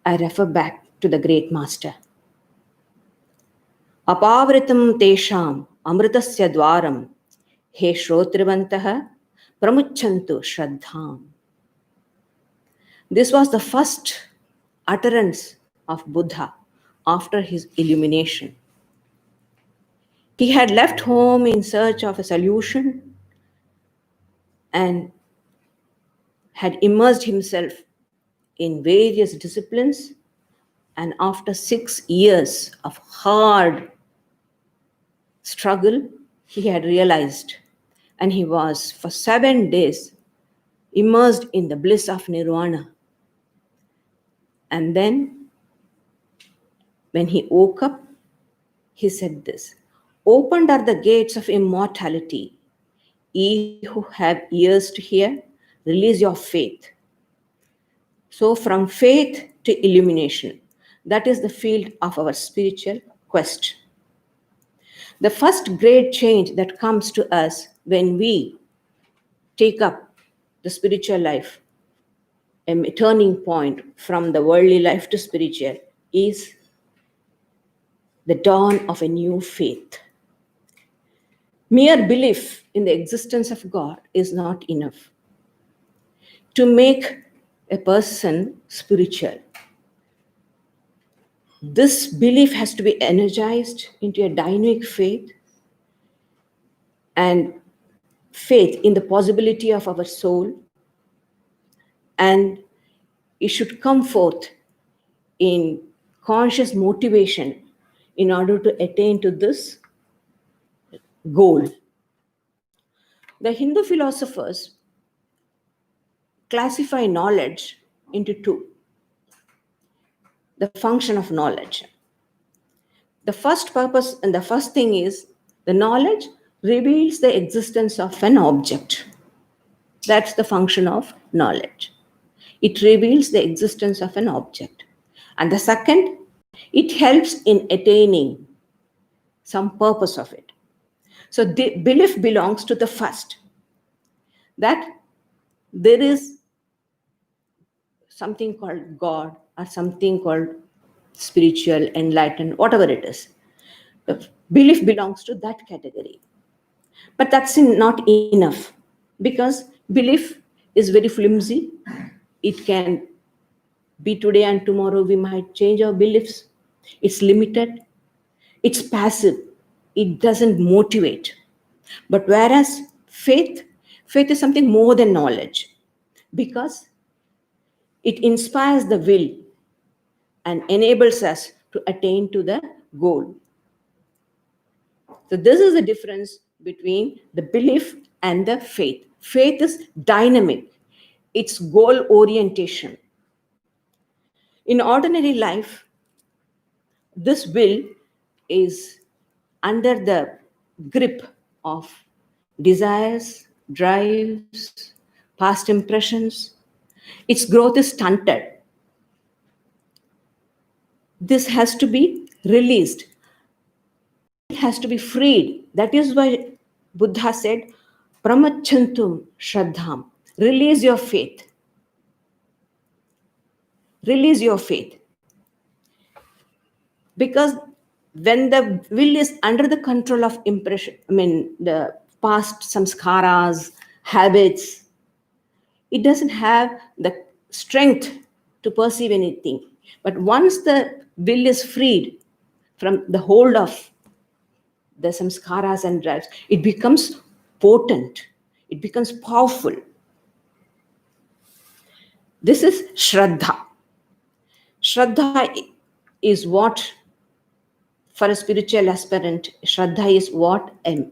I refer back to the great master. Apavritam tesham amritasya dwaram he shrotrivantah pramuchantu shraddham. This was the first utterance of Buddha after his illumination. He had left home in search of a solution and had immersed himself in various disciplines, and after 6 years of hard struggle, he had realized, and he was for 7 days immersed in the bliss of nirvana. And then, when he woke up, he said this: "Opened are the gates of immortality. Ye who have ears to hear, release your faith." So, from faith to illumination, that is the field of our spiritual quest. The first great change that comes to us when we take up the spiritual life, a turning point from the worldly life to spiritual, is the dawn of a new faith. Mere belief in the existence of God is not enough to make a person spiritual. This belief has to be energized into a dynamic faith, and faith in the possibility of our soul, and it should come forth in conscious motivation in order to attain to this goal. The Hindu philosophers classify knowledge into two: the function of knowledge. The first purpose and the first thing is the knowledge reveals the existence of an object. That's the function of knowledge. It reveals the existence of an object. And the second, it helps in attaining some purpose of it. So the belief belongs to the first, that there is something called God or something called spiritual, enlightened, whatever it is. The belief belongs to that category. But that's not enough, because belief is very flimsy. It can be today and tomorrow we might change our beliefs. It's limited. It's passive. It doesn't motivate. But whereas faith is something more than knowledge, because it inspires the will and enables us to attain to the goal. So this is the difference between the belief and the faith. Faith is dynamic. It's goal orientation. In ordinary life, this will is under the grip of desires, drives, past impressions. Its growth is stunted. This has to be released. It has to be freed. That is why Buddha said, Pramachantum Shraddham. Release your faith. Release your faith. Because when the will is under the control of impression, the past samskaras, habits, it doesn't have the strength to perceive anything. But once the will is freed from the hold of the samskaras and drives, it becomes potent. It becomes powerful. This is Shraddha. Shraddha is what, for a spiritual aspirant, Shraddha is what a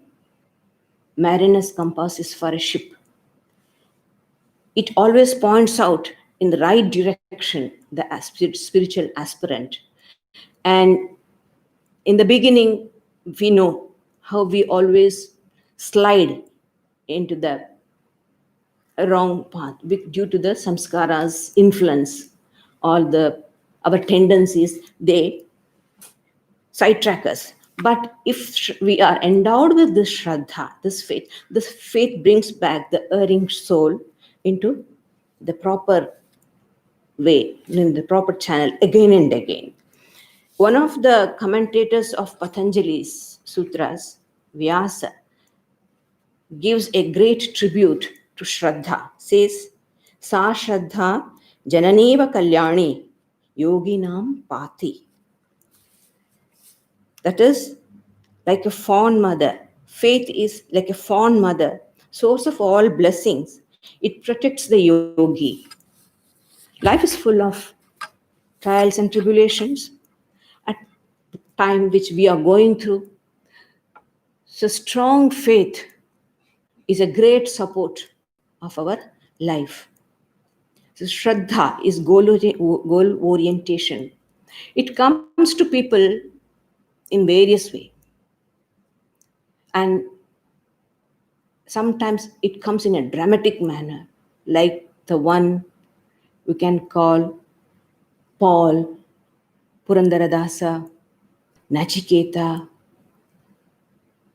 mariner's compass is for a ship. It always points out in the right direction the spiritual aspirant. And in the beginning, we know how we always slide into the wrong path due to the samskaras influence, or our tendencies, they sidetrack us. But if we are endowed with this Shraddha, this faith brings back the erring soul into the proper way, in the proper channel again and again. One of the commentators of Patanjali's sutras, Vyasa, gives a great tribute to Shraddha, says, Sa Shraddha Jananeva Kalyani Yoginam Pati. That is, like a fond mother. Faith is like a fond mother, source of all blessings. It protects the yogi. Life is full of trials and tribulations at the time which we are going through. So, strong faith is a great support of our life. So, Shraddha is goal orientation. It comes to people in various ways. And sometimes it comes in a dramatic manner, like the one we can call Paul, Purandaradasa, Nachiketa.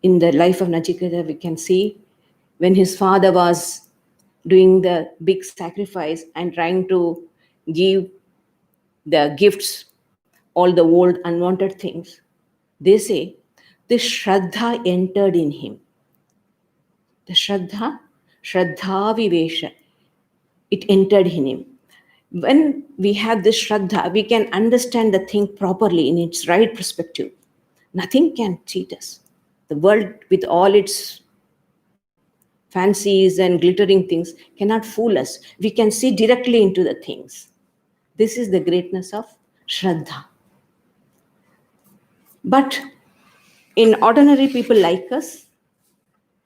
In the life of Nachiketa, we can see when his father was doing the big sacrifice and trying to give the gifts, all the old unwanted things, they say this Shraddha entered in him. The Shraddha Vivesha, it entered in him. When we have this Shraddha, we can understand the thing properly in its right perspective. Nothing can cheat us. The world, with all its fancies and glittering things, cannot fool us. We can see directly into the things. This is the greatness of Shraddha. But in ordinary people like us,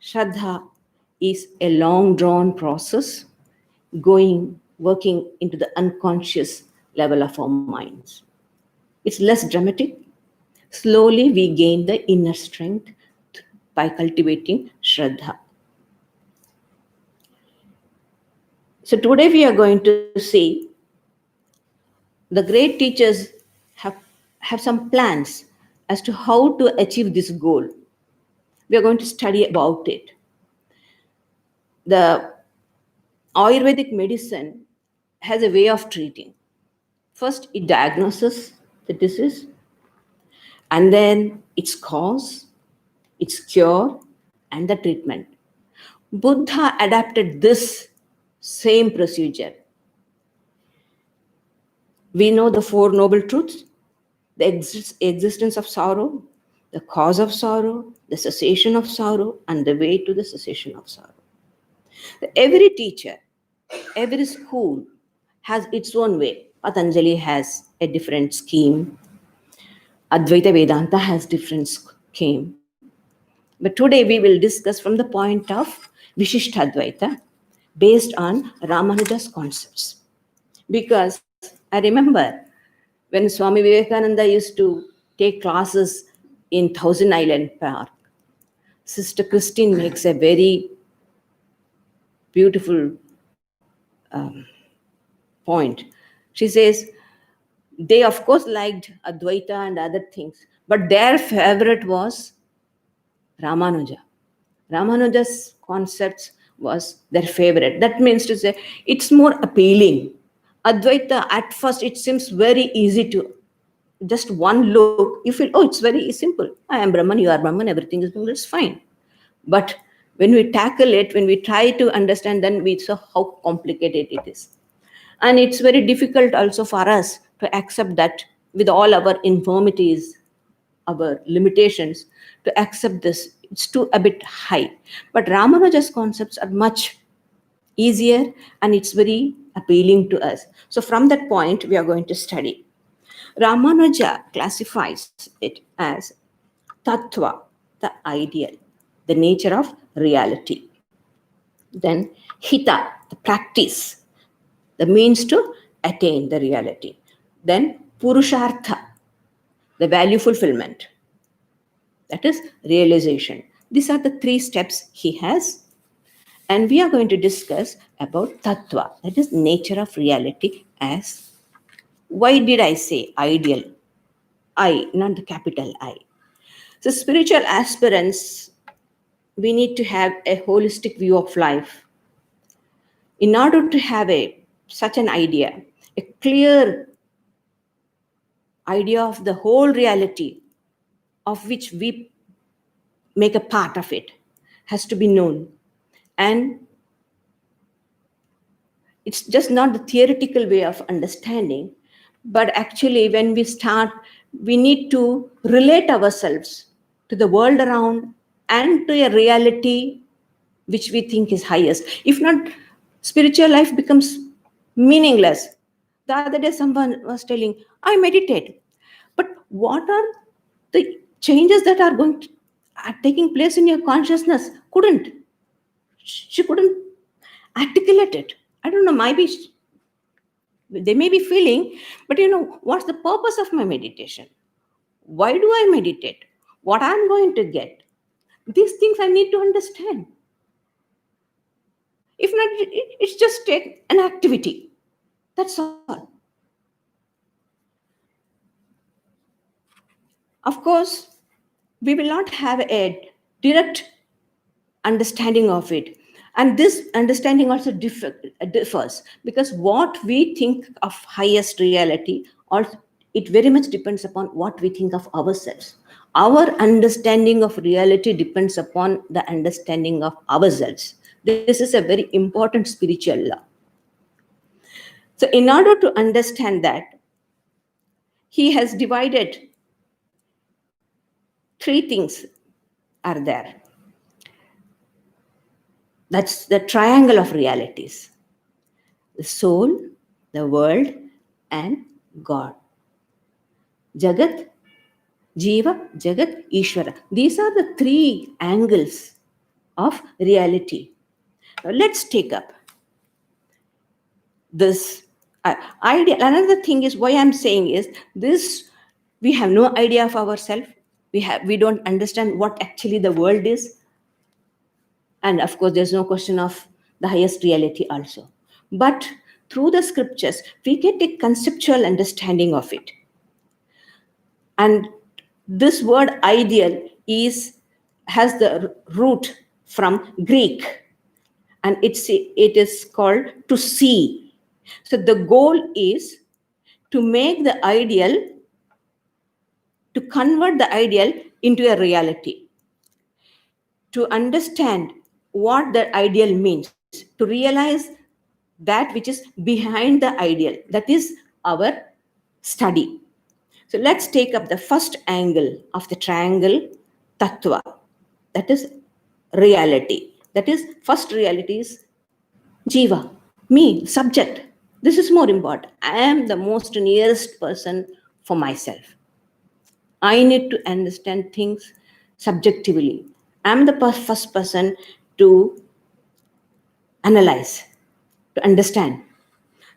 Shraddha is a long drawn process working into the unconscious level of our minds. It's less dramatic. Slowly we gain the inner strength by cultivating Shraddha. So today we are going to see the great teachers have, have some plans as to how to achieve this goal. We are going to study about it. The Ayurvedic medicine has a way of treating. First, it diagnoses the disease, and then its cause, its cure, and the treatment. Buddha adapted this same procedure. We know the Four Noble Truths: the existence of sorrow, the cause of sorrow, the cessation of sorrow, and the way to the cessation of sorrow. Every teacher, every school has its own way. Patanjali has a different scheme. Advaita Vedanta has different scheme. But today we will discuss from the point of Vishishtadvaita based on Ramanuja's concepts. Because I remember when Swami Vivekananda used to take classes in Thousand Island Park, Sister Christine makes a very beautiful point. She says, they of course liked Advaita and other things, but their favorite was Ramanuja. Ramanuja's concepts was their favorite. That means to say it's more appealing. Advaita, at first, it seems very easy to just one look, you feel, oh, it's very simple. I am Brahman, you are Brahman, everything is good, it's fine. But when we tackle it, when we try to understand, then we saw how complicated it is. And it's very difficult also for us to accept that with all our infirmities, our limitations, to accept this. It's too a bit high. But Ramanuja's concepts are much easier and it's very appealing to us. So from that point, we are going to study. Ramanuja classifies it as tattva, the ideal, the nature of reality. Then hita, the practice, the means to attain the reality. Then purushartha, the value fulfillment, that is realization. These are the three steps he has. And we are going to discuss about tattva, that is nature of reality. As why did I say ideal? I, not the capital I. So spiritual aspirants, we need to have a holistic view of life. In order to have such an idea, a clear idea of the whole reality of which we make a part of it has to be known. And it's just not the theoretical way of understanding, but actually, when we start, we need to relate ourselves to the world around and to a reality which we think is highest. If not, spiritual life becomes meaningless. The other day, someone was telling, I meditate. But what are the changes that are taking place in your consciousness? She couldn't articulate it. I don't know, maybe they may be feeling, but what's the purpose of my meditation? Why do I meditate? What I'm going to get? These things I need to understand. If not, it's just an activity. That's all. Of course, we will not have a direct understanding of it. And this understanding also differs, because what we think of highest reality, also, it very much depends upon what we think of ourselves. Our understanding of reality depends upon the understanding of ourselves. This is a very important spiritual law. So, in order to understand that, he has divided three things are there. That's the triangle of realities: the soul, the world, and God. Jagat, Jiva, Jagat, Ishvara. These are the three angles of reality. Now let's take up this idea. Another thing is, why I'm saying is this: we have no idea of ourselves. We don't understand what actually the world is. And of course, there's no question of the highest reality also. But through the scriptures, we get a conceptual understanding of it. And this word ideal has the root from Greek, and it is called to see. So the goal is to make the ideal, to convert the ideal into a reality, to understand what the ideal means, to realize that which is behind the ideal. That is our study. So let's take up the first angle of the triangle, tattva. That is reality. That is, first reality is jiva, me, subject. This is more important. I am the most nearest person for myself. I need to understand things subjectively. I'm the first person to analyze, to understand.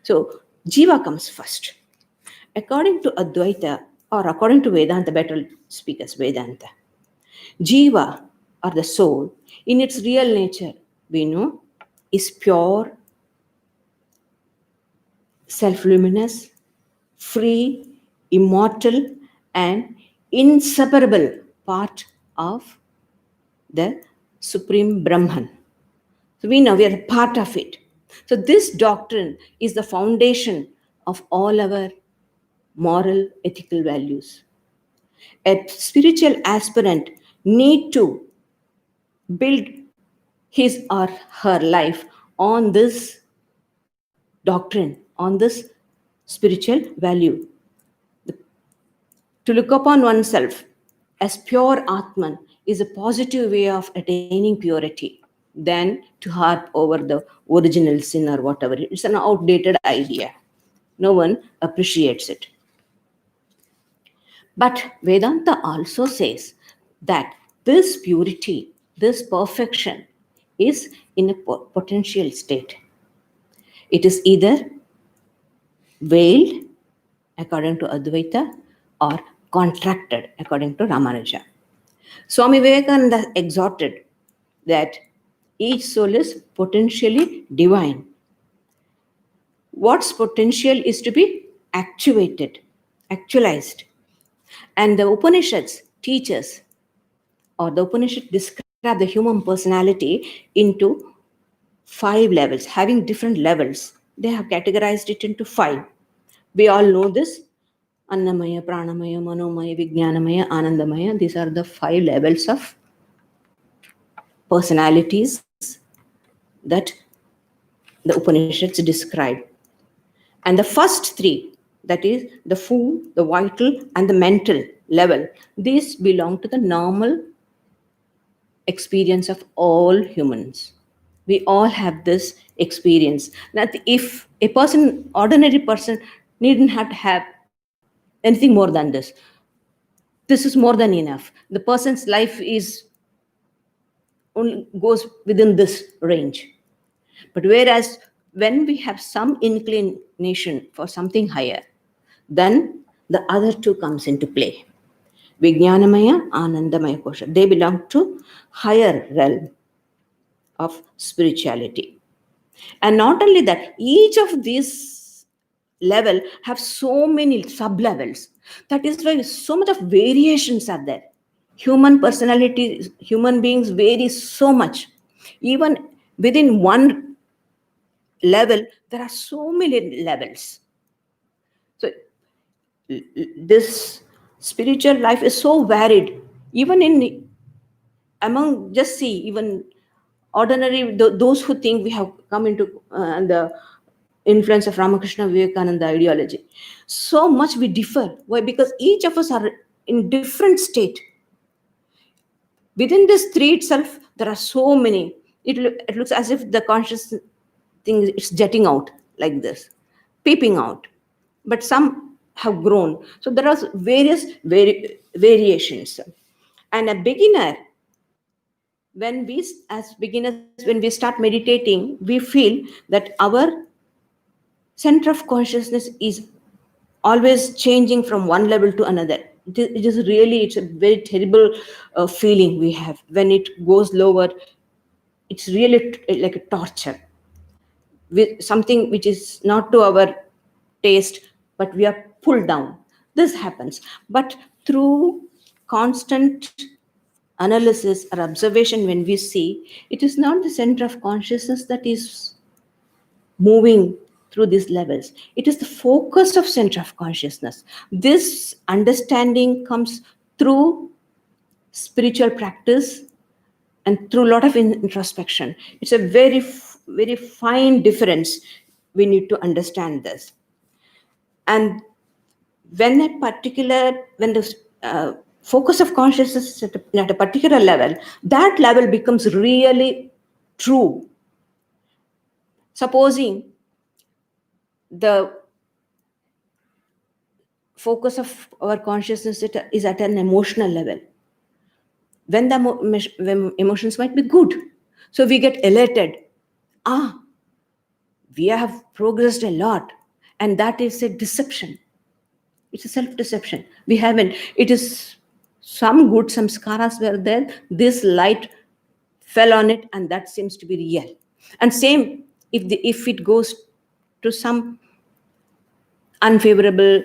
So, jiva comes first. According to Advaita, or according to Vedanta, better speakers, Vedanta, jiva, or the soul, in its real nature, we know, is pure, self-luminous, free, immortal, and inseparable part of the Supreme Brahman. So we know we are part of it. So this doctrine is the foundation of all our moral, ethical values. A spiritual aspirant need to build his or her life on this doctrine, on this spiritual value. To look upon oneself as pure Atman is a positive way of attaining purity than to harp over the original sin or whatever. It's an outdated idea. No one appreciates it. But Vedanta also says that this purity, this perfection, is in a potential state. It is either veiled, according to Advaita, or contracted, according to Ramanuja. Swami Vivekananda exhorted that each soul is potentially divine. What's potential is to be actualized. And the Upanishads teach us, or the Upanishad describe the human personality into 5 levels, having different levels. They have categorized it into 5. We all know this. Annamaya, Pranamaya, Manomaya, Vijnanamaya, Anandamaya. These are the 5 levels of personalities that the Upanishads describe. And the first 3, that is the food, the vital, and the mental level, these belong to the normal experience of all humans. We all have this experience. That if a person, ordinary person, needn't have to have anything more than this. This is more than enough. The person's life is only goes within this range. But whereas when we have some inclination for something higher, then the other two comes into play. Vijnanamaya, Anandamaya kosha. They belong to higher realm of spirituality. And not only that, each of these level have so many sub levels. That is why so much of variations are there. Human personality, human beings vary so much. Even within one level, there are so many levels. So this spiritual life is so varied. Even in among, just see, even ordinary those who think we have come into the influence of Ramakrishna Vivekananda ideology, so much we differ. Why? Because each of us are in different state. Within this 3 itself, there are so many. It looks as if the conscious thing is jetting out like this, peeping out. But some have grown. So there are various variations. And a beginner, when we, as beginners, when we start meditating, we feel that our center of consciousness is always changing from one level to another. It is really, it's a very terrible feeling we have when it goes lower. It's really like a torture with something which is not to our taste, but we are pulled down. This happens. But through constant analysis or observation, when we see, it is not the center of consciousness that is moving through these levels. It is the focus of center of consciousness. This understanding comes through spiritual practice and through a lot of introspection. It's a very fine difference. We need to understand this. And when the focus of consciousness is at a particular level, that level becomes really true. Supposing the focus of our consciousness is at an emotional level, when when emotions might be good, so we get elated. We have progressed a lot, and that is a deception. It's a self-deception. We haven't. It is some good, some skaras were there. This light fell on it, and that seems to be real. And same, if it goes to some unfavorable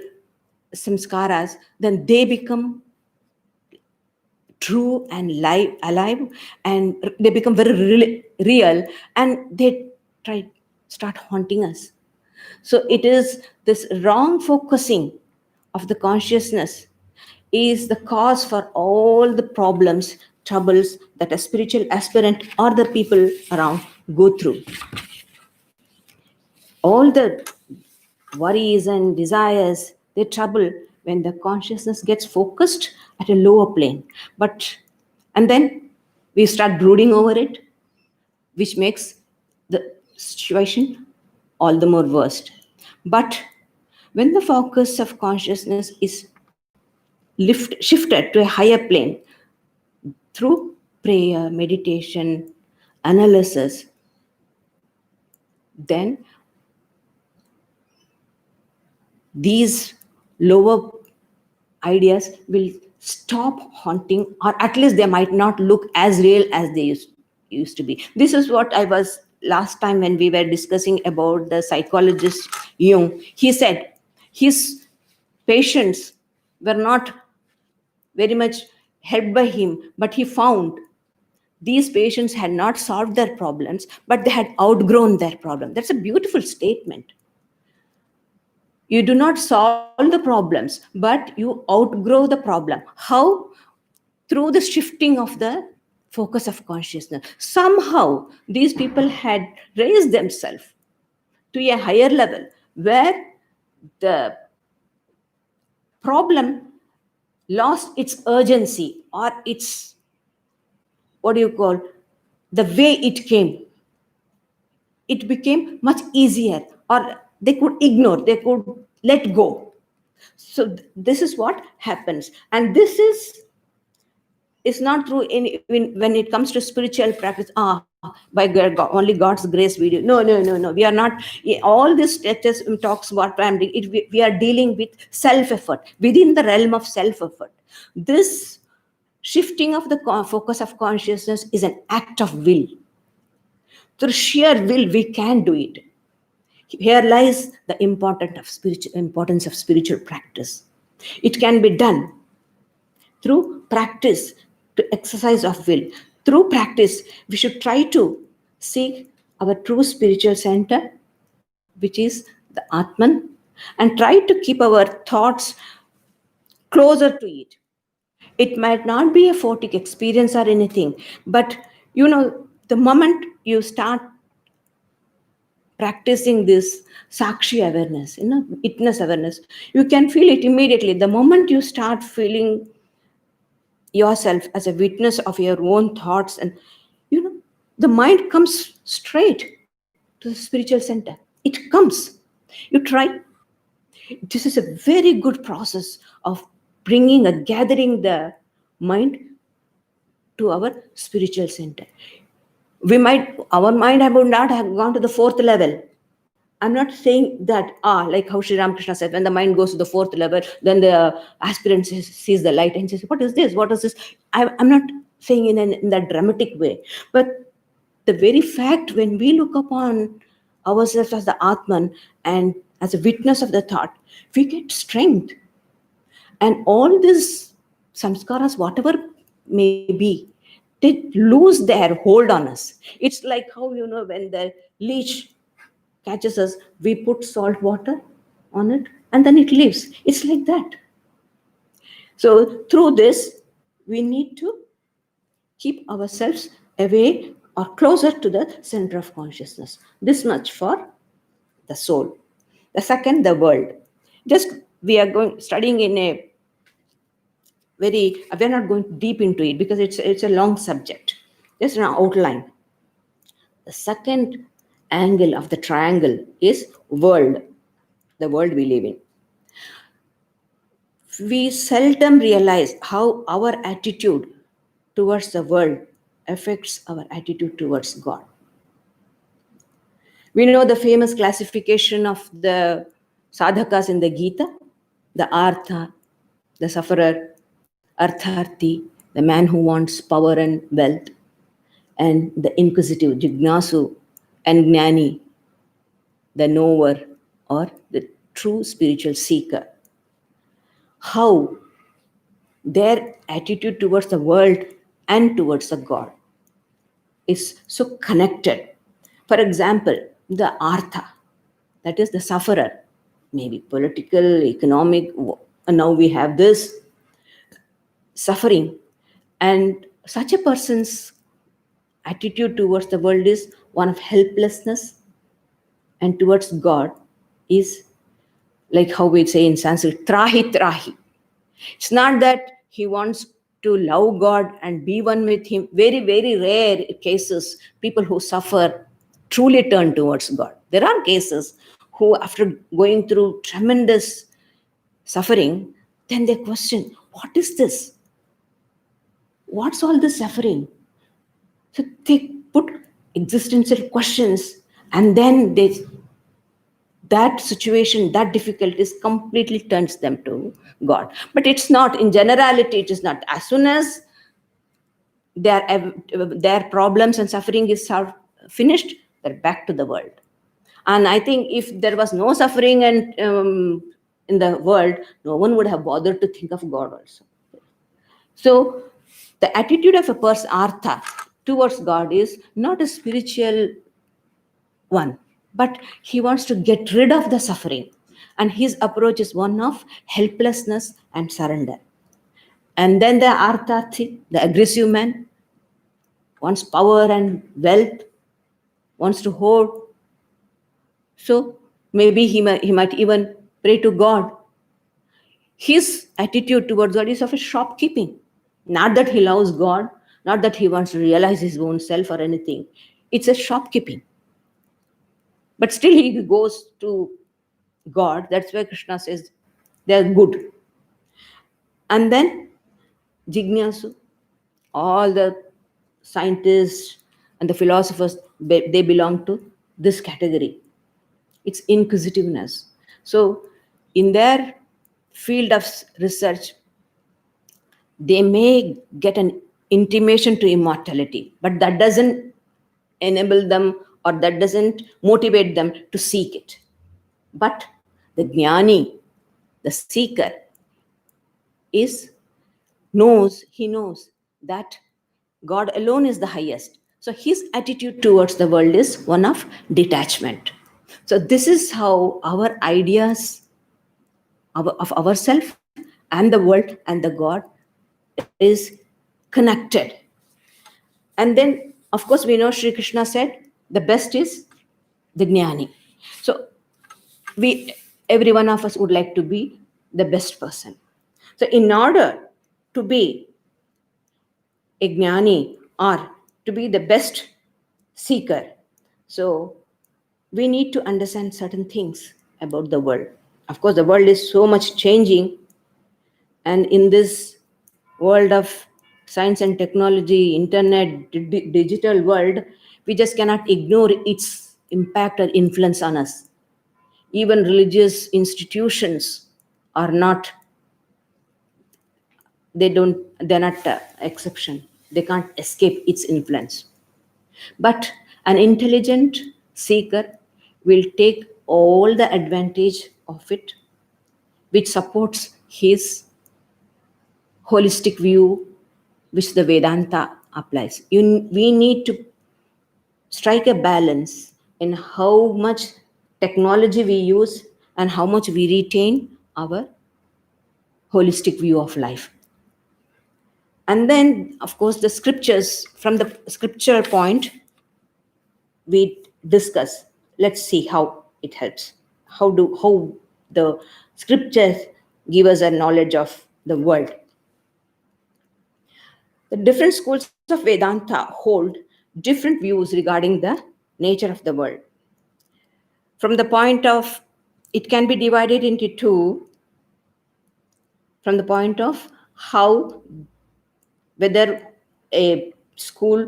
samskaras, then they become true and alive, and they become very real, and they start haunting us. So it is this wrong focusing of the consciousness is the cause for all the problems, troubles that a spiritual aspirant or the people around go through. All the worries and desires, they trouble when the consciousness gets focused at a lower plane. And then we start brooding over it, which makes the situation all the more worst. But when the focus of consciousness is shifted to a higher plane through prayer, meditation, analysis, then these lower ideas will stop haunting, or at least they might not look as real as they used to be. This is what I was last time when we were discussing about the psychologist Jung. He said his patients were not very much helped by him, but he found these patients had not solved their problems, but they had outgrown their problem. That's a beautiful statement. You do not solve the problems, but you outgrow the problem. How? Through the shifting of the focus of consciousness. Somehow, these people had raised themselves to a higher level where the problem lost its urgency, or its, what do you call, the way it came. It became much easier, or they could ignore, they could let go. So this is what happens, and this is not true when it comes to spiritual practice. By only God's grace we do. No. We are not. All this status talks about family. We are dealing with self effort within the realm of self effort. This shifting of the focus of consciousness is an act of will. Through sheer will, we can do it. Here lies the importance of spiritual practice. It can be done through practice, to exercise of will. Through practice, we should try to seek our true spiritual center, which is the Atman, and try to keep our thoughts closer to it. It might not be a photic experience or anything, but the moment you start practicing this sakshi awareness, witness awareness, you can feel it immediately. The moment you start feeling yourself as a witness of your own thoughts, and the mind comes straight to the spiritual center. It comes. You try. This is a very good process of gathering the mind to our spiritual center. Our mind would not have gone to the fourth level. I'm not saying that, like how Sri Ramakrishna said, when the mind goes to the fourth level, then the aspirant sees the light and says, what is this? What is this? I'm not saying in that dramatic way. But the very fact, when we look upon ourselves as the Atman and as a witness of the thought, we get strength. And all these samskaras, whatever may be, they lose their hold on us. It's like how, when the leech catches us, we put salt water on it and then it leaves. It's like that. So through this, we need to keep ourselves away or closer to the center of consciousness. This much for the soul. The second, the world. Just we are studying in a we're not going deep into it because it's a long subject. Just an outline. The second angle of the triangle is world, the world we live in. We seldom realize how our attitude towards the world affects our attitude towards God. We know the famous classification of the sadhakas in the Gita, the artha, the sufferer, artharthi, the man who wants power and wealth, and the inquisitive, jignasu, and gnani, the knower or the true spiritual seeker. How their attitude towards the world and towards the God is so connected. For example, the artha, that is the sufferer, maybe political, economic, and now we have this suffering. And such a person's attitude towards the world is one of helplessness, and towards God is like how we say in Sanskrit, trahi trahi. It's not that he wants to love God and be one with him. Very, very rare cases, people who suffer truly turn towards God. There are cases who, after going through tremendous suffering, then they question, what is this? What's all this suffering? So they put existential questions, and then that situation, that difficulties completely turns them to God. But it's not, in generality, it is not. As soon as their problems and suffering is finished, they're back to the world. And I think if there was no suffering and in the world, no one would have bothered to think of God also. So the attitude of a person, artha, towards God is not a spiritual one, but he wants to get rid of the suffering. And his approach is one of helplessness and surrender. And then the Arthati, the aggressive man, wants power and wealth, wants to hoard. So maybe he might even pray to God. His attitude towards God is of a shopkeeping. Not that he loves God, not that he wants to realize his own self or anything. It's a shopkeeping. But still he goes to God. That's why Krishna says they are good. And then Jignasu, all the scientists and the philosophers, they belong to this category. It's inquisitiveness. So in their field of research, they may get an intimation to immortality, but that doesn't enable them or that doesn't motivate them to seek it. But the jnani, the seeker, is he knows that God alone is the highest. So his attitude towards the world is one of detachment. So this is how our ideas of ourself and the world and the God is connected. And then, of course, we know Sri Krishna said the best is the jnani. So every one of us would like to be the best person. So in order to be a jnani or to be the best seeker, so we need to understand certain things about the world. Of course, the world is so much changing, and in this world of science and technology, internet, digital world, we just cannot ignore its impact or influence on us. Even religious institutions are not, they're not exception. They can't escape its influence. But an intelligent seeker will take all the advantage of it, which supports his holistic view, which the Vedanta applies. We need to strike a balance in how much technology we use and how much we retain our holistic view of life. And then, of course, the scriptures, from the scripture point, we discuss. Let's see how it helps. How the scriptures give us a knowledge of the world. The different schools of Vedanta hold different views regarding the nature of the world. From the point of, it can be divided into two, from the point of how, whether a school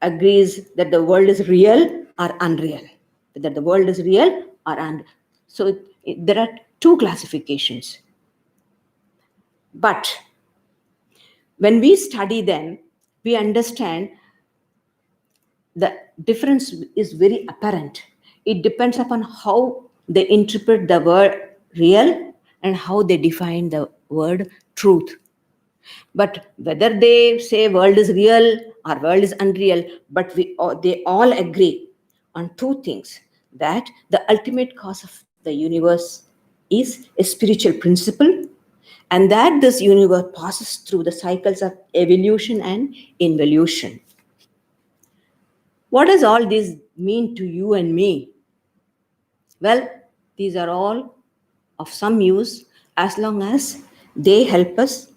agrees that the world is real or unreal, whether the world is real or unreal. So there are two classifications. But when we study them, we understand the difference is very apparent. It depends upon how they interpret the word real and how they define the word truth. But whether they say world is real or world is unreal, but they all agree on two things: that the ultimate cause of the universe is a spiritual principle, and that this universe passes through the cycles of evolution and involution. What does all this mean to you and me? Well, these are all of some use as long as they help us,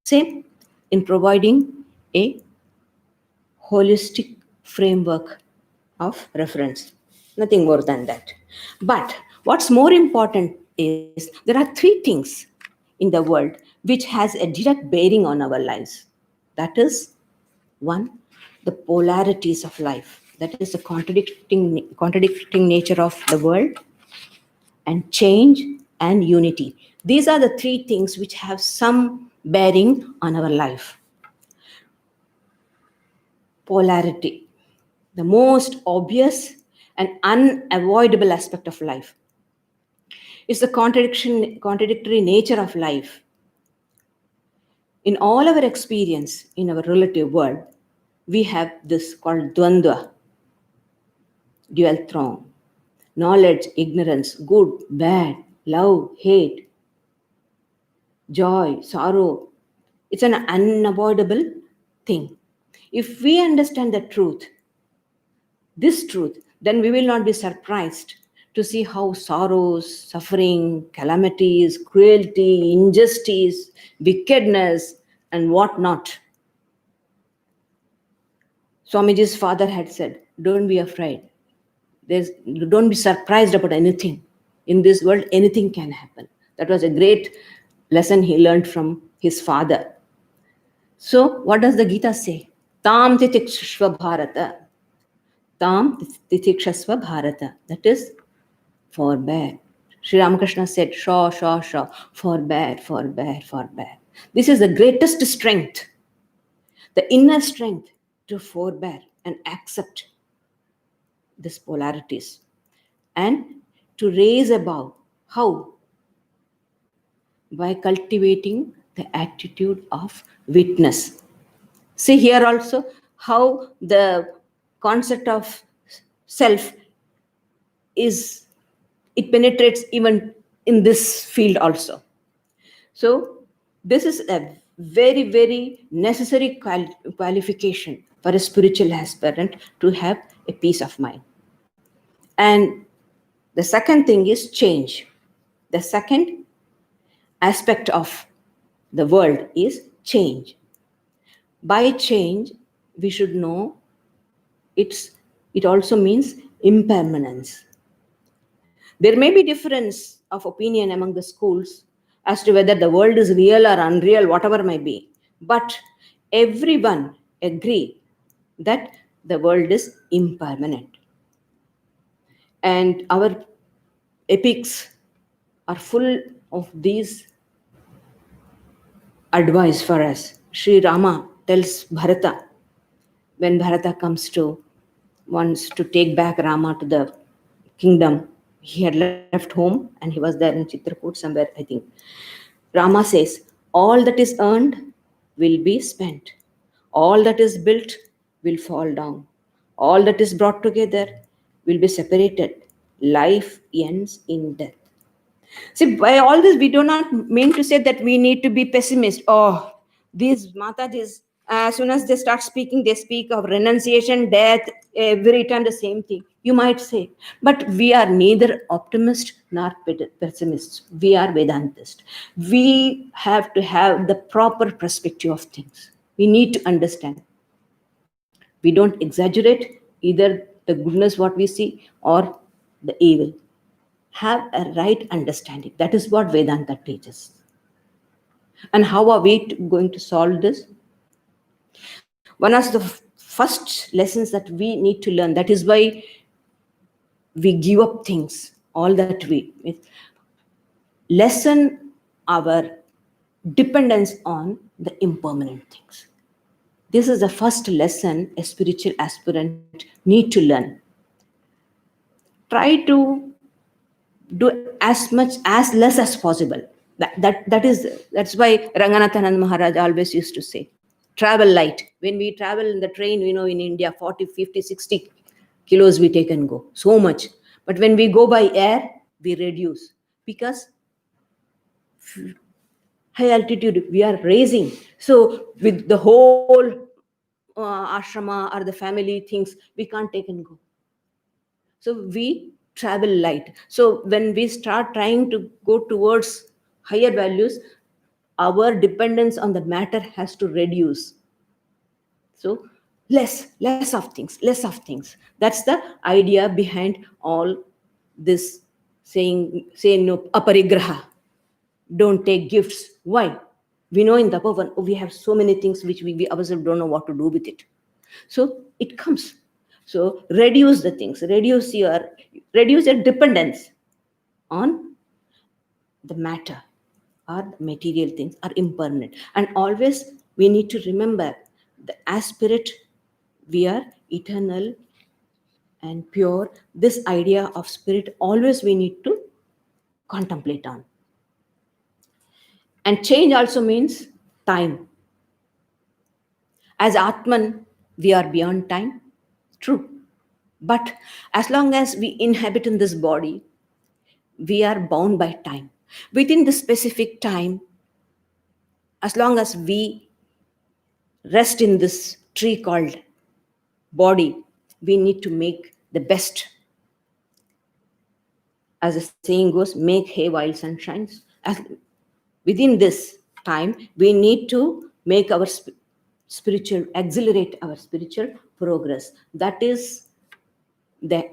say, in providing a holistic framework of reference. Nothing more than that. But what's more important is there are three things in the world which has a direct bearing on our lives. That is, one, the polarities of life, that is the contradicting nature of the world, and change and unity. These are the three things which have some bearing on our life. Polarity, the most obvious and unavoidable aspect of life, is the contradictory nature of life. In all our experience in our relative world, we have this called dvandva, dual throng: knowledge, ignorance, good, bad, love, hate, joy, sorrow. It's an unavoidable thing. If we understand the truth, this truth, then we will not be surprised to see how sorrows, suffering, calamities, cruelty, injustice, wickedness, and what not. Swamiji's father had said, don't be afraid. There's, don't be surprised about anything. In this world, anything can happen. That was a great lesson he learned from his father. So, what does the Gita say? Tam titikshva bharata. Tam titikshasva bharata. That is, forbear. Sri Ramakrishna said, shaw, forbear, forbear, forbear. This is the greatest strength, the inner strength to forbear and accept these polarities and to raise above. How? By cultivating the attitude of witness. See here also how the concept of self is, it penetrates even in this field also. So this is a very, very necessary qualification for a spiritual aspirant to have a peace of mind. And the second thing is change. The second aspect of the world is change. By change, we should know it also means impermanence. There may be difference of opinion among the schools as to whether the world is real or unreal, whatever may be. But everyone agree that the world is impermanent. And our epics are full of these advice for us. Sri Rama tells Bharata, when Bharata wants to take back Rama to the kingdom, he had left home and he was there in Chitrakoot somewhere, I think. Rama says, all that is earned will be spent. All that is built will fall down. All that is brought together will be separated. Life ends in death. See, by all this, we do not mean to say that we need to be pessimist. Oh, these Matajis, as soon as they start speaking, they speak of renunciation, death, every time the same thing. You might say, but we are neither optimist nor pessimists. We are Vedantists. We have to have the proper perspective of things. We need to understand. We don't exaggerate either the goodness what we see or the evil. Have a right understanding. That is what Vedanta teaches. And how are we going to solve this? One of the first lessons that we need to learn, that is why we give up things, all that we lessen our dependence on the impermanent things. This is the first lesson a spiritual aspirant need to learn. Try to do as much as less as possible. That's why Ranganathanand Maharaj always used to say, travel light. When we travel in the train, in India 40, 50, 60 kilos we take and go, so much. But when we go by air, we reduce, because high altitude we are raising. So with the whole ashrama or the family things, we can't take and go. So we travel light. So when we start trying to go towards higher values, our dependence on the matter has to reduce. So less of things, less of things. That's the idea behind all this say no aparigraha. Don't take gifts. Why? We know in Tapovan we have so many things which we ourselves don't know what to do with it. So it comes. So reduce the things, reduce your dependence on the matter, or the material things are impermanent. And always we need to remember, as spirit, we are eternal and pure. This idea of spirit always we need to contemplate on. And change also means time. As Atman, we are beyond time. True. But as long as we inhabit in this body, we are bound by time. Within the specific time, as long as we rest in this tree called body, we need to make the best. As the saying goes, make hay while sun shines. As within this time, we need to make our spiritual, accelerate our spiritual progress. That is the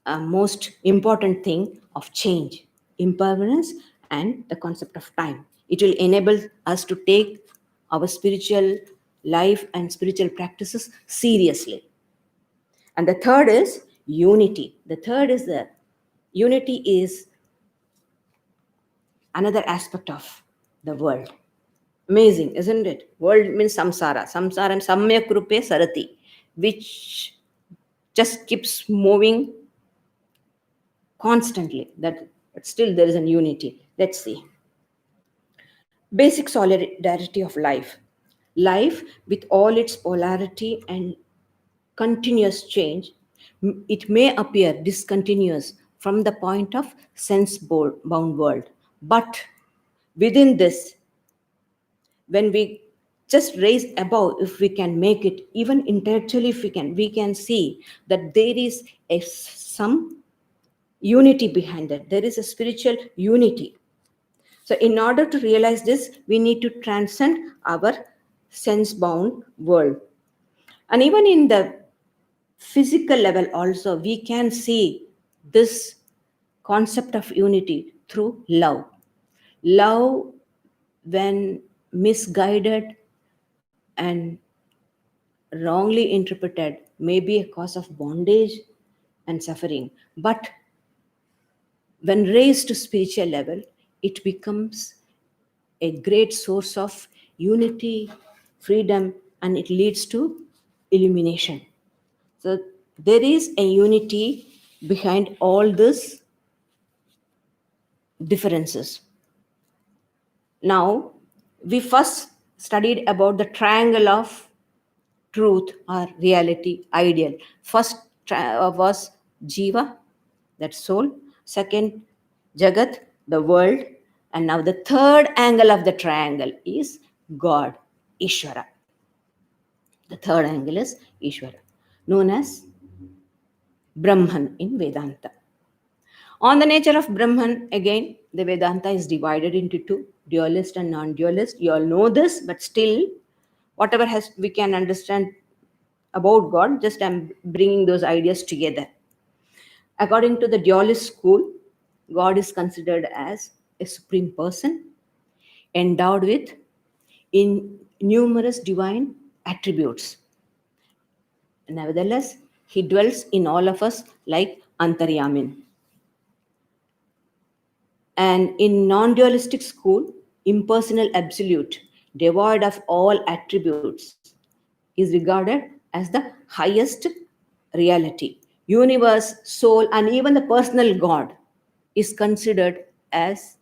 most important thing of change, impermanence, and the concept of time. It will enable us to take our spiritual life and spiritual practices seriously. And the third is unity. The third is the unity is another aspect of the world. Amazing, isn't it? World means samsara. Samsara and samyak rupe sarati, which just keeps moving constantly. That but still there is an unity. Let's see. Basic solidarity of life. Life with all its polarity and continuous change, it may appear discontinuous from the point of sense bound world. But within this, when we just raise above, if we can make it, even intellectually, if we can see that there is some unity behind that. There is a spiritual unity. So, in order to realize this, we need to transcend our sense bound world. And even in the physical level, also, we can see this concept of unity through love. Love, when misguided and wrongly interpreted, may be a cause of bondage and suffering. But when raised to spiritual level, it becomes a great source of unity, freedom, and it leads to illumination. So there is a unity behind all these differences. Now, we first studied about the triangle of truth or reality, ideal. First was Jiva, that soul. Second, Jagat, the world. And now the third angle of the triangle is God, Ishvara. The third angle is Ishvara, known as Brahman in Vedanta. On the nature of Brahman, again, the Vedanta is divided into two, dualist and non-dualist. You all know this, but still, whatever has we can understand about God, just I'm bringing those ideas together. According to the dualist school, God is considered as a supreme person endowed with numerous divine attributes. Nevertheless, he dwells in all of us like Antaryamin. And in non-dualistic school, impersonal absolute, devoid of all attributes, is regarded as the highest reality. Universe, soul, and even the personal God is considered as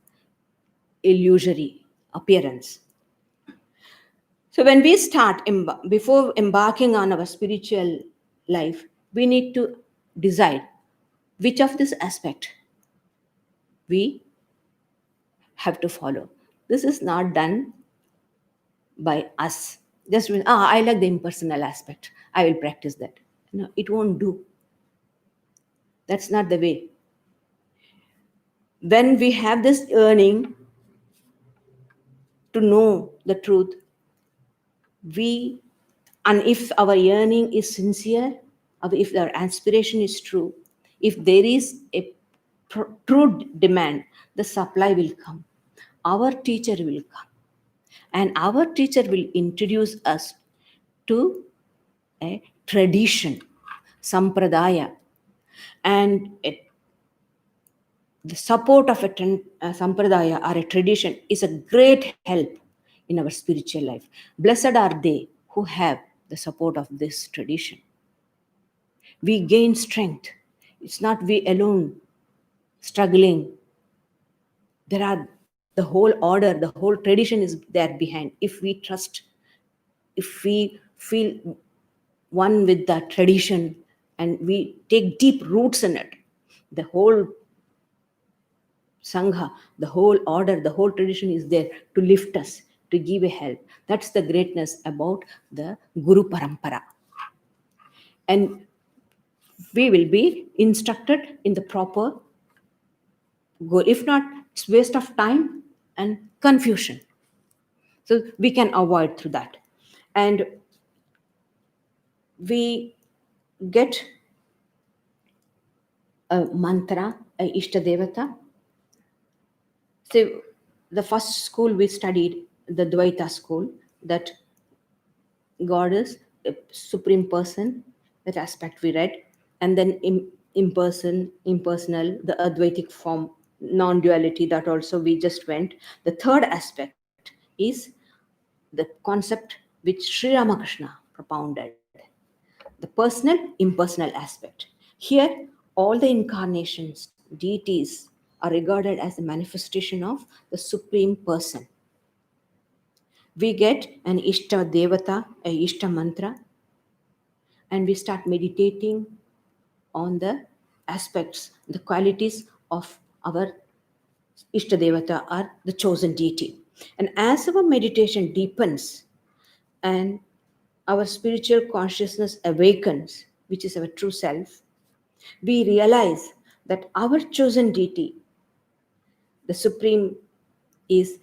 illusory appearance. So when we start, before embarking on our spiritual life, we need to decide which of this aspect we have to follow. This is not done by us. Just I like the impersonal aspect. I will practice that. No, it won't do. That's not the way. When we have this yearning to know the truth, we, and if our yearning is sincere, or if our aspiration is true, if there is a true demand, the supply will come. Our teacher will come. And our teacher will introduce us to a tradition, sampradaya, and the support of a sampradaya or a tradition is a great help in our spiritual life. Blessed are they who have the support of this tradition. We gain strength. It's not we alone struggling. There are the whole order, the whole tradition is there behind. If we trust, if we feel one with that tradition and we take deep roots in it, the whole Sangha, the whole order, the whole tradition is there to lift us, to give a help. That's the greatness about the Guru Parampara. And we will be instructed in the proper goal. If not, it's waste of time and confusion. So we can avoid through that. And we get a mantra, a Ishta Devata. So the first school we studied, the Dvaita school, that God is a supreme person, that aspect we read, and then impersonal, the Advaitic form, non-duality, that also we just went. The third aspect is the concept which Sri Ramakrishna propounded, the personal, impersonal aspect. Here, all the incarnations, deities, are regarded as a manifestation of the supreme person. We get an Ishta Devata, a Ishta mantra, and we start meditating on the aspects, the qualities of our Ishta Devata or the chosen deity. And as our meditation deepens and our spiritual consciousness awakens, which is our true self, we realize that our chosen deity, the Supreme, is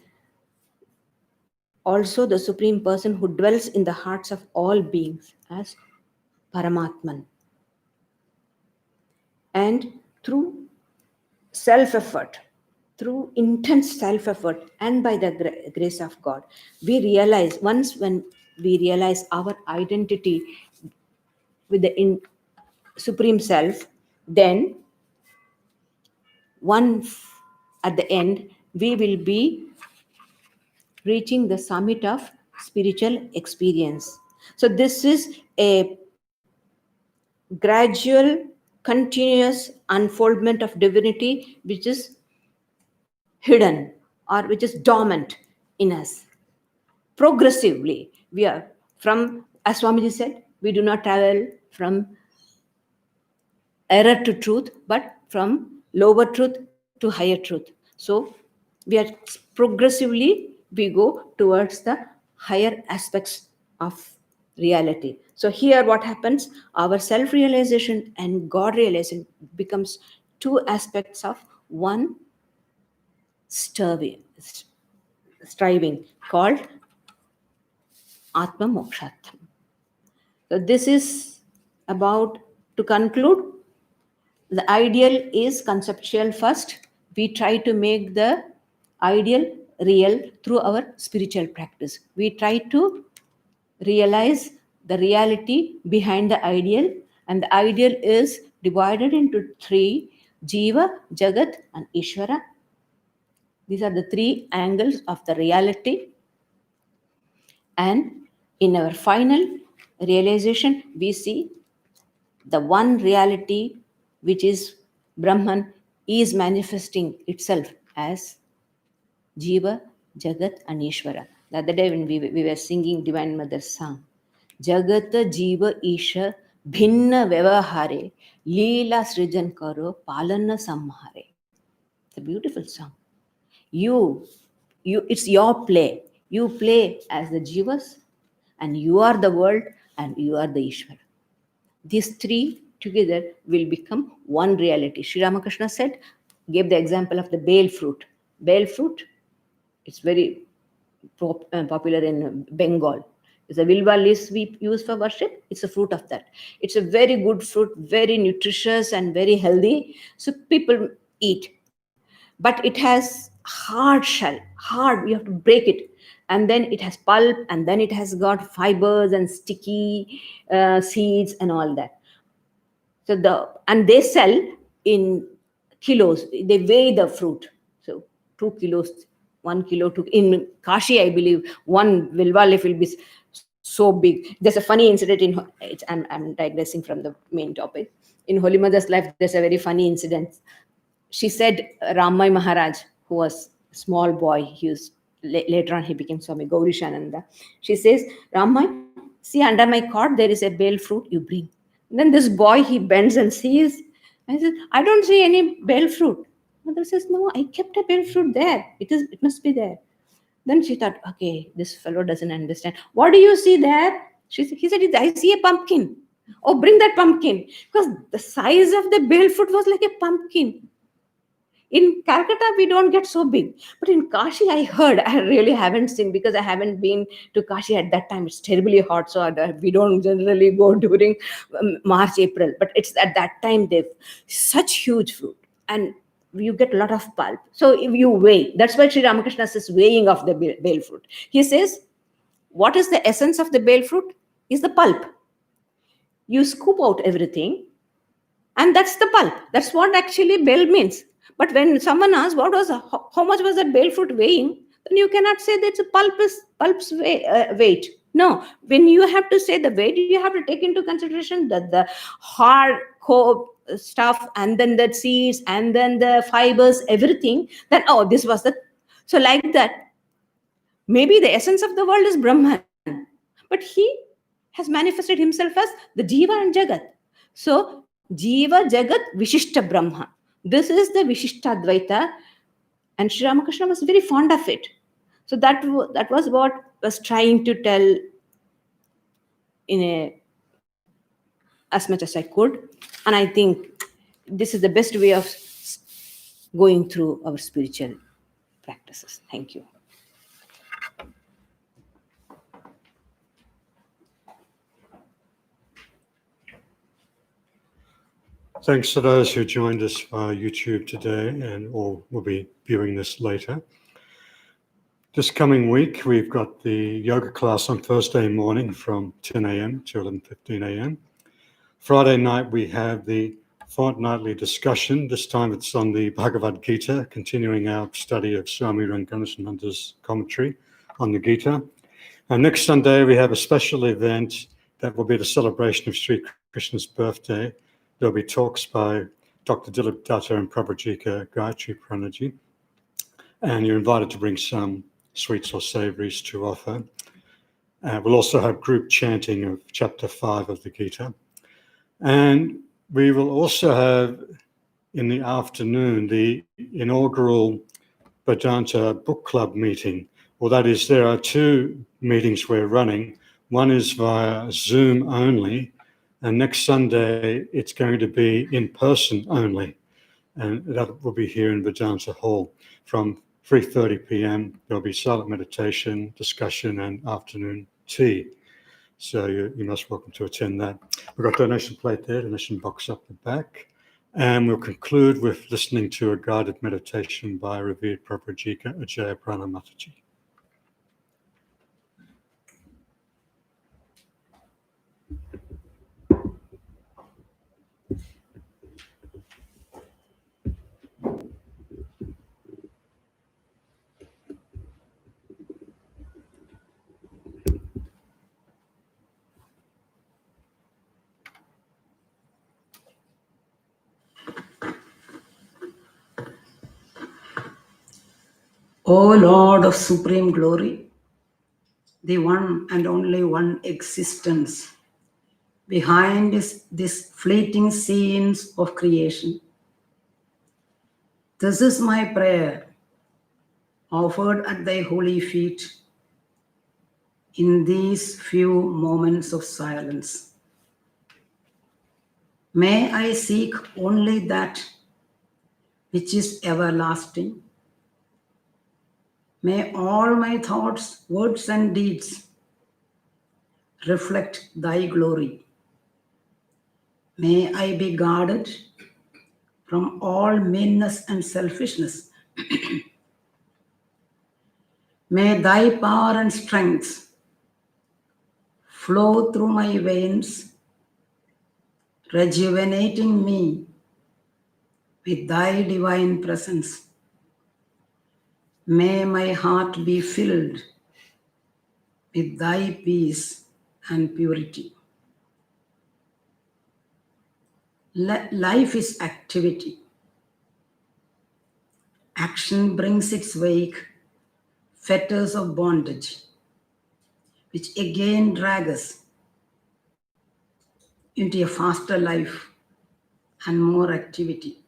also the Supreme Person who dwells in the hearts of all beings as Paramatman. And through self effort, through intense self effort, and by the grace of God, we realize, once when we realize our identity with the Supreme Self, then once at the end, we will be reaching the summit of spiritual experience. So, this is a gradual, continuous unfoldment of divinity which is hidden or which is dormant in us. Progressively, we are from, as Swamiji said, we do not travel from error to truth, but from lower truth to higher truth. So we are progressively we go towards the higher aspects of reality. So here what happens, our self-realization and God realization becomes two aspects of one striving, striving called Atma Mokshatham. So this is about, to conclude, the ideal is conceptual first. We try to make the ideal real through our spiritual practice. We try to realize the reality behind the ideal, and the ideal is divided into three: Jiva, Jagat, and Ishvara. These are the three angles of the reality. And in our final realization, we see the one reality, which is Brahman, is manifesting itself as Jiva, Jagat, and Ishvara. The other day when we were singing Divine Mother's song, Jagata Jiva Isha Bhinna Vyavahare Leela Srijan Karo Palana Samhare. It's a beautiful song. You, it's your play. You play as the Jivas, and you are the world, and you are the Ishvara. These three together will become one reality. Sri Ramakrishna said, gave the example of the bale fruit. Bale fruit, it's very popular in Bengal. It's a vilva leaves we use for worship. It's a fruit of that. It's a very good fruit, very nutritious and very healthy. So people eat. But it has hard shell, hard, you have to break it. And then it has pulp, and then it has got fibers and sticky seeds and all that. So and they sell in kilos. They weigh the fruit. So 2 kilos, 1 kilo. In Kashi, I believe one vilva leaf will be so big. There's a funny incident I'm digressing from the main topic. In Holy Mother's life, there's a very funny incident. She said Ramai Maharaj, who was a small boy, later on he became Swami Gaurishananda. She says, Ramai, see under my cot there is a bale fruit, you bring. Then this boy, he bends and sees. I said, I don't see any bale fruit. Mother says, no, I kept a bell fruit there. It must be there. Then she thought, okay, this fellow doesn't understand. What do you see there? He said, I see a pumpkin. Oh, bring that pumpkin. Because the size of the bell fruit was like a pumpkin. In Calcutta, we don't get so big. But in Kashi, I heard, I really haven't seen because I haven't been to Kashi at that time. It's terribly hot, so we don't generally go during March, April. But it's at that time, they've such huge fruit. And you get a lot of pulp. So if you weigh, that's why Sri Ramakrishna says weighing of the bale fruit. He says, what is the essence of the bale fruit? Is the pulp. You scoop out everything, and that's the pulp. That's what actually bale means. But when someone asks how much was that bale fruit weighing, then you cannot say that it's a pulp's weight. No, when you have to say the weight, you have to take into consideration that the hard core stuff, and then the seeds, and then the fibers, everything. Then this was the, so like that. Maybe the essence of the world is Brahman, but he has manifested himself as the Jiva and Jagat. So Jiva, Jagat, Vishishta Brahma. This is the Vishishta Advaita, and Sri Ramakrishna was very fond of it. So that was what was trying to tell as much as I could. And I think this is the best way of going through our spiritual practices. Thank you. Thanks to those who joined us via YouTube today and or will be viewing this later. This coming week, we've got the yoga class on Thursday morning from 10 a.m. to 11:15 a.m. Friday night, we have the fortnightly discussion. This time it's on the Bhagavad Gita, continuing our study of Swami Ranganathananda's commentary on the Gita. And next Sunday, we have a special event that will be the celebration of Sri Krishna's birthday. There'll be talks by Dr. Dilip Datta and Pravrajika Gayatri Pranaji. And you're invited to bring some sweets or savories to offer. We'll also have group chanting of chapter 5 of the Gita. And we will also have in the afternoon the inaugural Vedanta book club meeting. Well, that is, there are two meetings we're running. One is via Zoom only, and next Sunday it's going to be in person only. And that will be here in Vedanta Hall from 3:30 p.m. There'll be silent meditation, discussion, and afternoon tea. So you're most welcome to attend that. We've got a donation plate there, donation box up the back. And we'll conclude with listening to a guided meditation by revered Pravrajika Sridharaprana Mataji. O Lord of supreme glory, the one and only one existence behind this fleeting scenes of creation. This is my prayer, offered at thy holy feet in these few moments of silence. May I seek only that which is everlasting. May all my thoughts, words, and deeds reflect thy glory. May I be guarded from all meanness and selfishness. May thy power and strength flow through my veins, rejuvenating me with thy divine presence. May my heart be filled with thy peace and purity. Life is activity. Action brings its wake fetters of bondage, which again drag us into a faster life and more activity.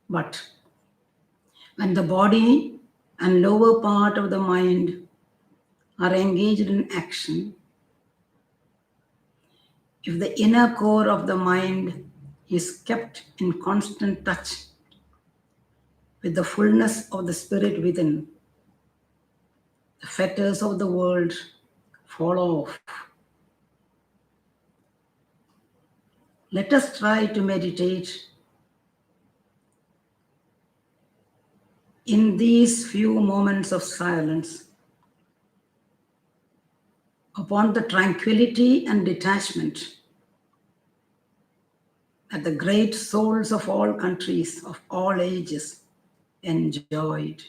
But when the body and lower part of the mind are engaged in action, if the inner core of the mind is kept in constant touch with the fullness of the spirit within, the fetters of the world fall off. Let us try to meditate in these few moments of silence upon the tranquility and detachment that the great souls of all countries, of all ages, enjoyed.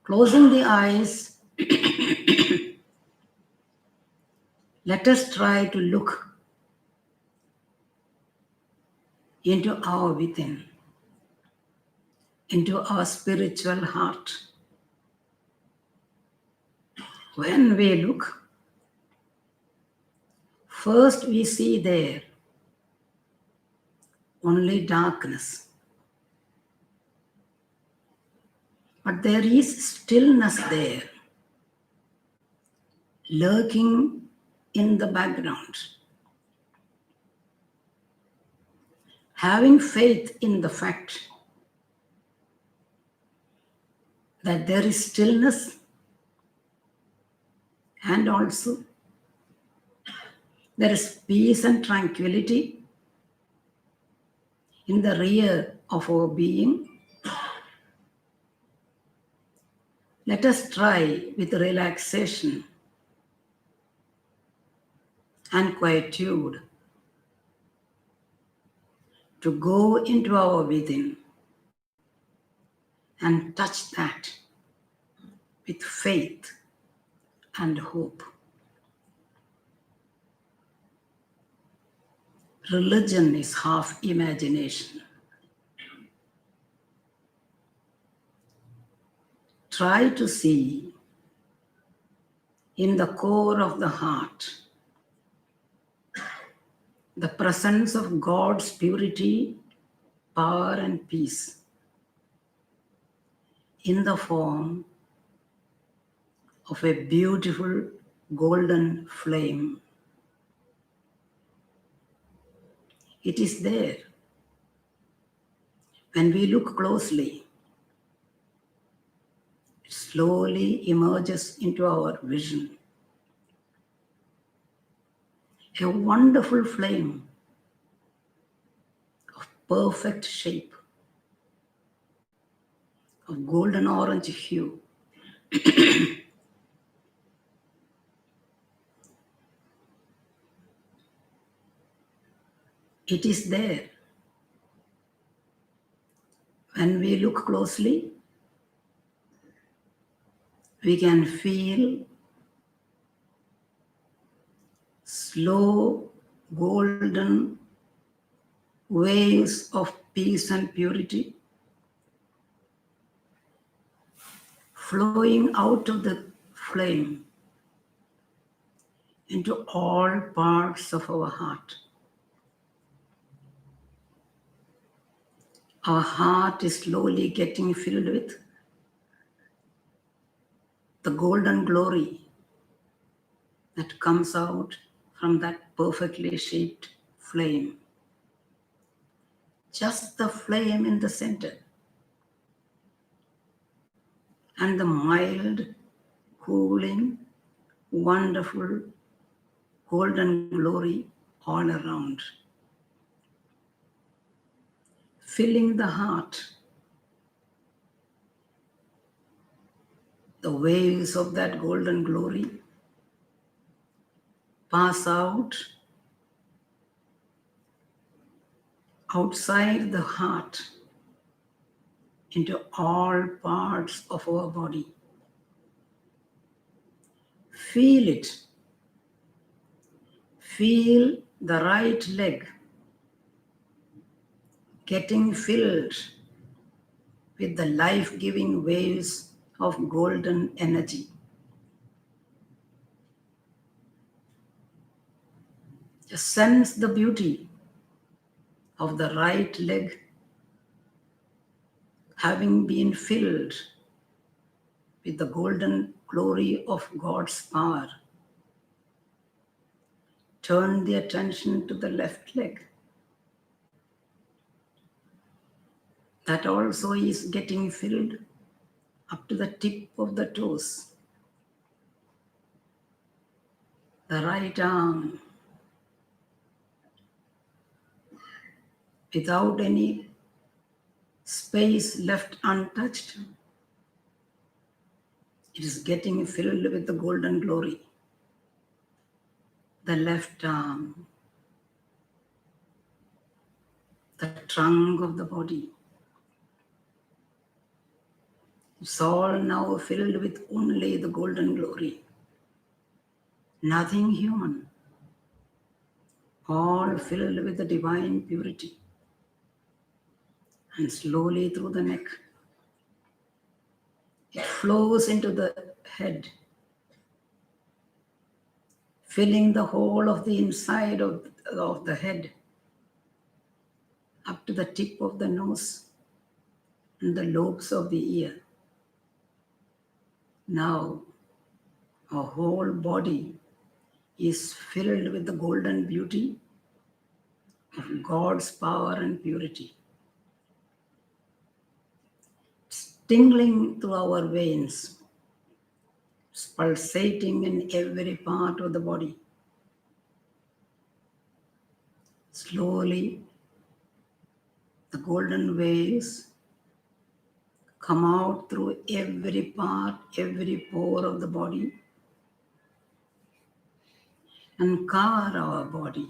Closing the eyes, let us try to look into our within, into our spiritual heart. When we look, first we see there only darkness. But there is stillness there, lurking in the background. Having faith in the fact that there is stillness and also there is peace and tranquility in the rear of our being, let us try with relaxation and quietude to go into our within and touch that with faith and hope. Religion is half imagination. Try to see in the core of the heart the presence of God's purity, power, and peace in the form of a beautiful golden flame. It is there. When we look closely, it slowly emerges into our vision. A wonderful flame of perfect shape, of golden orange hue. It is there. When we look closely, we can feel slow golden waves of peace and purity flowing out of the flame into all parts of our heart. Our heart is slowly getting filled with the golden glory that comes out from that perfectly shaped flame. Just the flame in the center and the mild, cooling, wonderful golden glory all around, filling the heart. The waves of that golden glory pass out outside the heart into all parts of our body. Feel it. Feel the right leg getting filled with the life-giving waves of golden energy. Just sense the beauty of the right leg having been filled with the golden glory of God's power. Turn the attention to the left leg. That also is getting filled up to the tip of the toes. The right arm, without any space left untouched, it is getting filled with the golden glory. The left arm, the trunk of the body. It's all now filled with only the golden glory. Nothing human. All filled with the divine purity. And slowly through the neck, it flows into the head, filling the whole of the inside of the head, up to the tip of the nose and the lobes of the ear. Now, our whole body is filled with the golden beauty of God's power and purity. It's tingling through our veins, it's pulsating in every part of the body. Slowly, the golden waves come out through every part, every pore of the body, and cover our body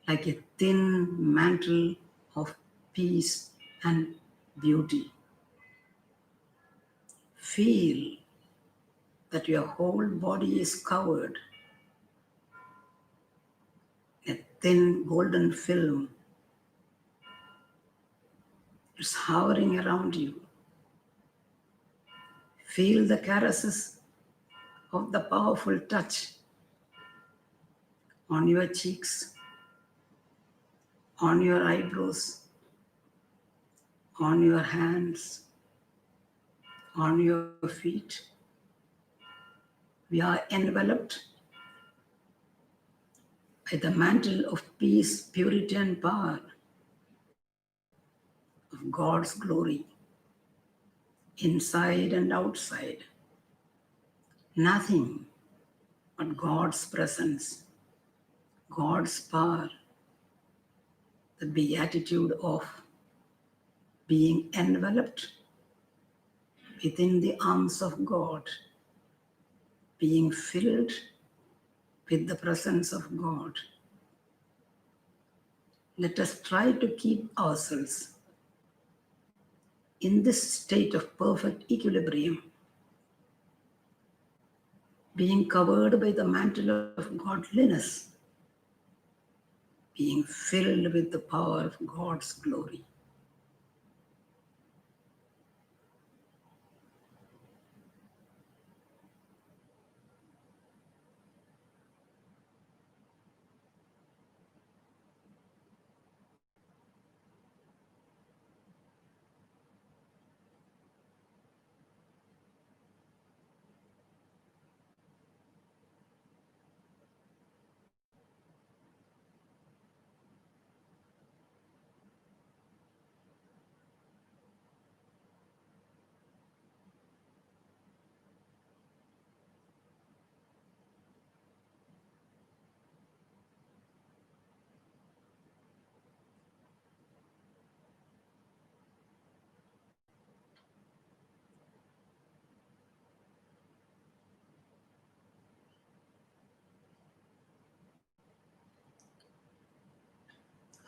like a thin mantle of peace and beauty. Feel that your whole body is covered. A thin golden film is hovering around you. Feel the caresses of the powerful touch on your cheeks, on your eyebrows, on your hands, on your feet. We are enveloped by the mantle of peace, purity, and power of God's glory, inside and outside. Nothing but God's presence, God's power, the beatitude of being enveloped within the arms of God, being filled with the presence of God. Let us try to keep ourselves in this state of perfect equilibrium, being covered by the mantle of godliness, being filled with the power of God's glory.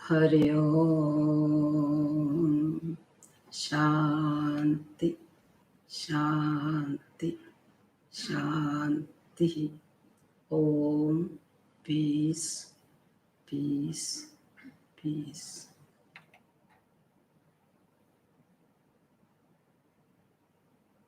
Hari Om. Shanti, Shanti, Shanti. Om. Peace, peace, peace.